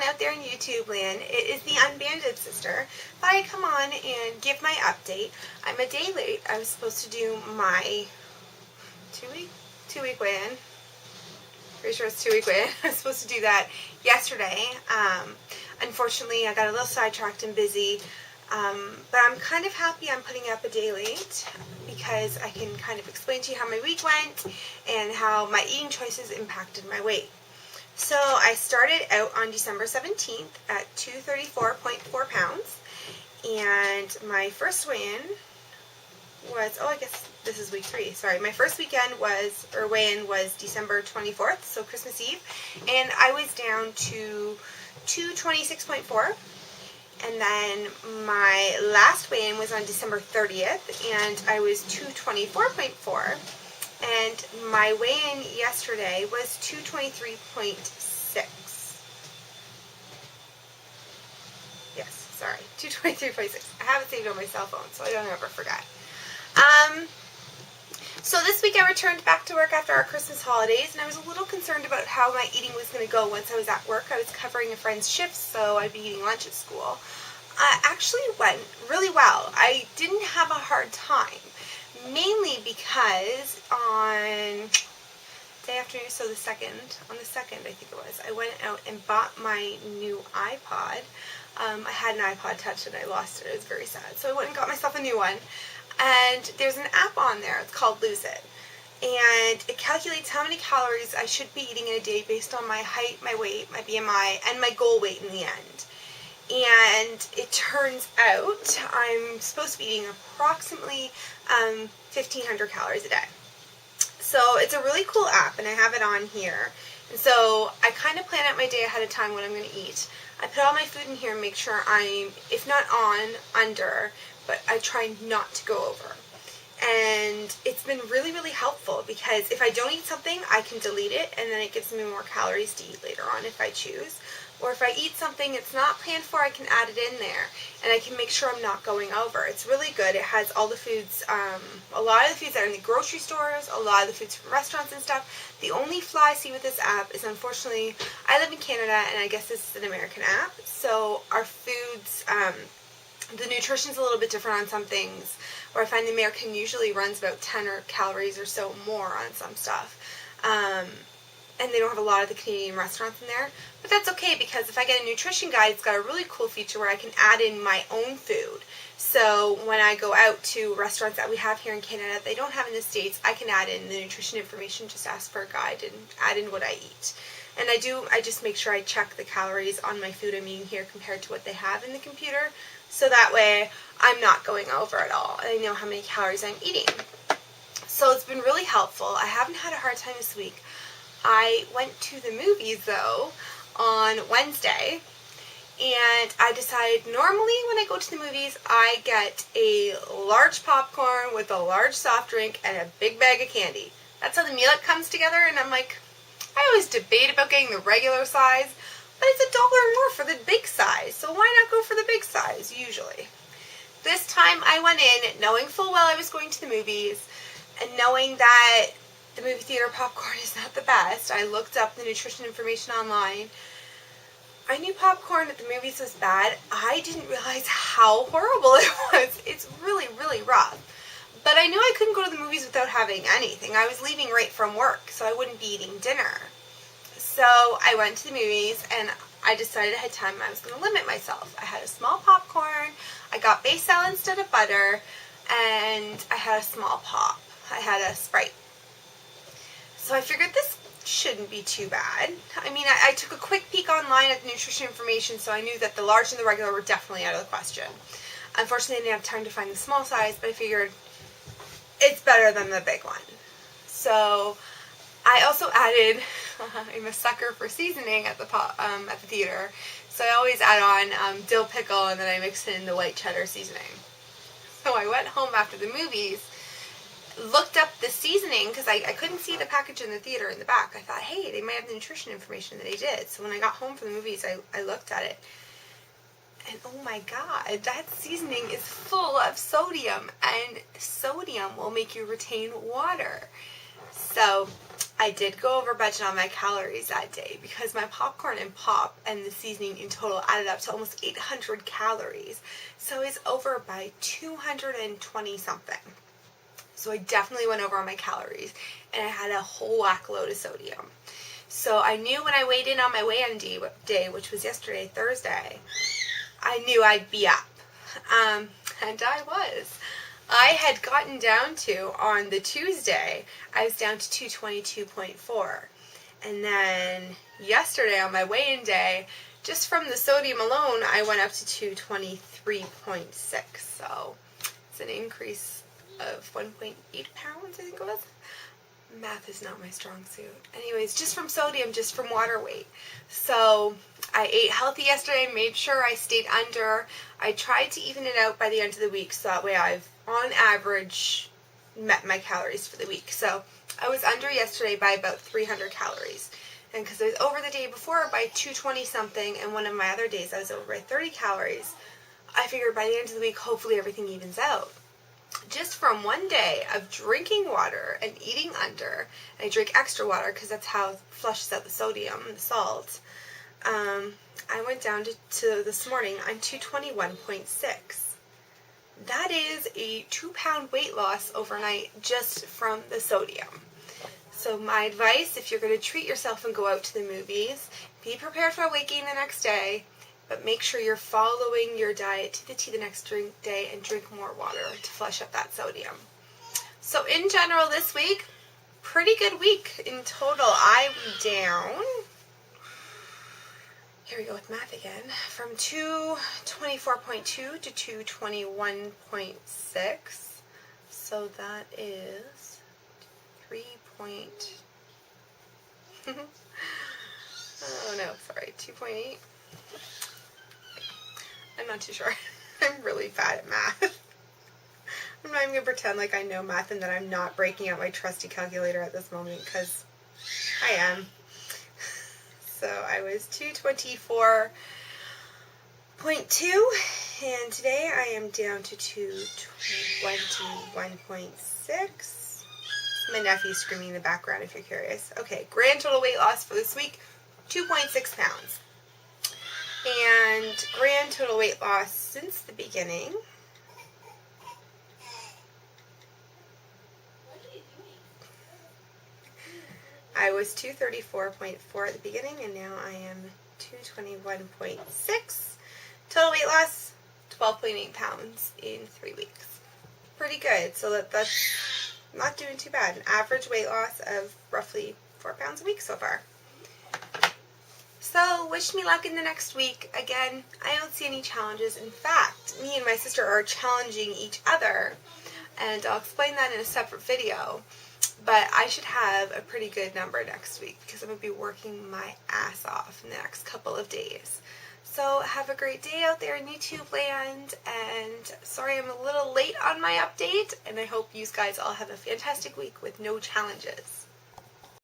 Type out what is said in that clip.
out there in YouTube land. It is the Unbanded Sister. Thought I'd come on and give my update. I'm a day late. I was supposed to do my two-week weigh-in. Pretty sure it's 2-week weigh-in. I was supposed to do that yesterday. Unfortunately, I got a little sidetracked and busy. But I'm kind of happy I'm putting up a day late because I can kind of explain to you how my week went and how my eating choices impacted my weight. So I started out on December 17th at 234.4 pounds, and my first weigh-in was, I guess this is week 3, sorry. My first weigh-in was December 24th, so Christmas Eve, and I was down to 226.4. And then my last weigh-in was on December 30th, and I was 224.4. And my weigh-in yesterday was 223.6. Yes, sorry, 223.6. I have it saved on my cell phone, so I don't ever forget. So this week I returned back to work after our Christmas holidays, and I was a little concerned about how my eating was going to go once I was at work. I was covering a friend's shifts, so I'd be eating lunch at school. Actually went really well. I didn't have a hard time, mainly because on day after, so on the 2nd I think it was, I went out and bought my new iPod. I had an iPod Touch and I lost it. It was very sad. So I went and got myself a new one. And there's an app on there. It's called Lose It. And it calculates how many calories I should be eating in a day based on my height, my weight, my BMI, and my goal weight in the end. And it turns out I'm supposed to be eating approximately 1,500 calories a day. So it's a really cool app, and I have it on here. And so I kind of plan out my day ahead of time what I'm going to eat. I put all my food in here and make sure I'm, if not under, but I try not to go over. And it's been really, really helpful because if I don't eat something, I can delete it, and then it gives me more calories to eat later on if I choose. Or if I eat something it's not planned for, I can add it in there, and I can make sure I'm not going over. It's really good. It has all the foods, a lot of the foods that are in the grocery stores, a lot of the foods from restaurants and stuff. The only flaw I see with this app is, unfortunately, I live in Canada, and I guess this is an American app, so our foods, the nutrition's a little bit different on some things, where I find the American usually runs about 10 calories or so more on some stuff. And they don't have a lot of the Canadian restaurants in there. But that's okay, because if I get a nutrition guide, it's got a really cool feature where I can add in my own food. So when I go out to restaurants that we have here in Canada that they don't have in the States, I can add in the nutrition information, just ask for a guide and add in what I eat. And I just make sure I check the calories on my food I'm eating here compared to what they have in the computer. So that way I'm not going over at all. I know how many calories I'm eating. So it's been really helpful. I haven't had a hard time this week. I went to the movies, though, on Wednesday, and I decided normally when I go to the movies, I get a large popcorn with a large soft drink and a big bag of candy. That's how the meal comes together, and I'm like, I always debate about getting the regular size, but it's $1 more for the big size, so why not go for the big size, usually? This time I went in knowing full well I was going to the movies, and knowing that the movie theater popcorn is not the best. I looked up the nutrition information online. I knew popcorn at the movies was bad. I didn't realize how horrible it was. It's really, really rough. But I knew I couldn't go to the movies without having anything. I was leaving right from work, so I wouldn't be eating dinner. So I went to the movies, and I decided ahead of time I was going to limit myself. I had a small popcorn. I got Basil instead of butter, and I had a small pop. I had a Sprite. So I figured this shouldn't be too bad. I mean, I took a quick peek online at the nutrition information, so I knew that the large and the regular were definitely out of the question. Unfortunately, I didn't have time to find the small size, but I figured it's better than the big one. So I also added, I'm a sucker for seasoning at the theater, so I always add on dill pickle, and then I mix in the white cheddar seasoning. So I went home after the movies, looked up the seasoning, because I couldn't see the package in the theater in the back. I thought, hey, they might have the nutrition information that they did. So when I got home from the movies, I looked at it, and oh my god, that seasoning is full of sodium, and sodium will make you retain water. So I did go over budget on my calories that day because my popcorn and pop and the seasoning in total added up to almost 800 calories. So it's over by 220 something. So I definitely went over on my calories, and I had a whole whack load of sodium. So I knew when I weighed in on my weigh-in day, which was yesterday, Thursday, I knew I'd be up. And I was. I had gotten down to, on the Tuesday, I was down to 222.4. And then yesterday on my weigh-in day, just from the sodium alone, I went up to 223.6. So it's an increase of 1.8 pounds, I think it was. Math is not my strong suit. Anyways, just from sodium, just from water weight. So I ate healthy yesterday, made sure I stayed under. I tried to even it out by the end of the week, so that way I've, on average, met my calories for the week. So I was under yesterday by about 300 calories. And because I was over the day before by 220 something, and one of my other days I was over by 30 calories, I figured by the end of the week, hopefully everything evens out. Just from one day of drinking water and eating under, and I drink extra water because that's how it flushes out the sodium and the salt, I went down to this morning on 221.6. That is a 2-pound weight loss overnight just from the sodium. So my advice, if you're going to treat yourself and go out to the movies, be prepared for a weight gain the next day, but make sure you're following your diet to the T the next day and drink more water to flush up that sodium. So in general this week, pretty good week in total. I'm down, here we go with math again, from 224.2 to 221.6. So that is 3 point, oh no, sorry, 2.8. I'm not too sure. I'm really bad at math. I'm not even going to pretend like I know math and that I'm not breaking out my trusty calculator at this moment, because I am. So I was 224.2, and today I am down to 221.6. My nephew's screaming in the background if you're curious. Okay, grand total weight loss for this week, 2.6 pounds. And grand total weight loss since the beginning, I was 234.4 at the beginning, and now I am 221.6. Total weight loss, 12.8 pounds in 3 weeks. Pretty good. So that's not doing too bad. An average weight loss of roughly 4 pounds a week so far. So, wish me luck in the next week. Again, I don't see any challenges. In fact, me and my sister are challenging each other, and I'll explain that in a separate video. But I should have a pretty good number next week because I'm going to be working my ass off in the next couple of days. So, have a great day out there in YouTube land, and sorry I'm a little late on my update, and I hope you guys all have a fantastic week with no challenges.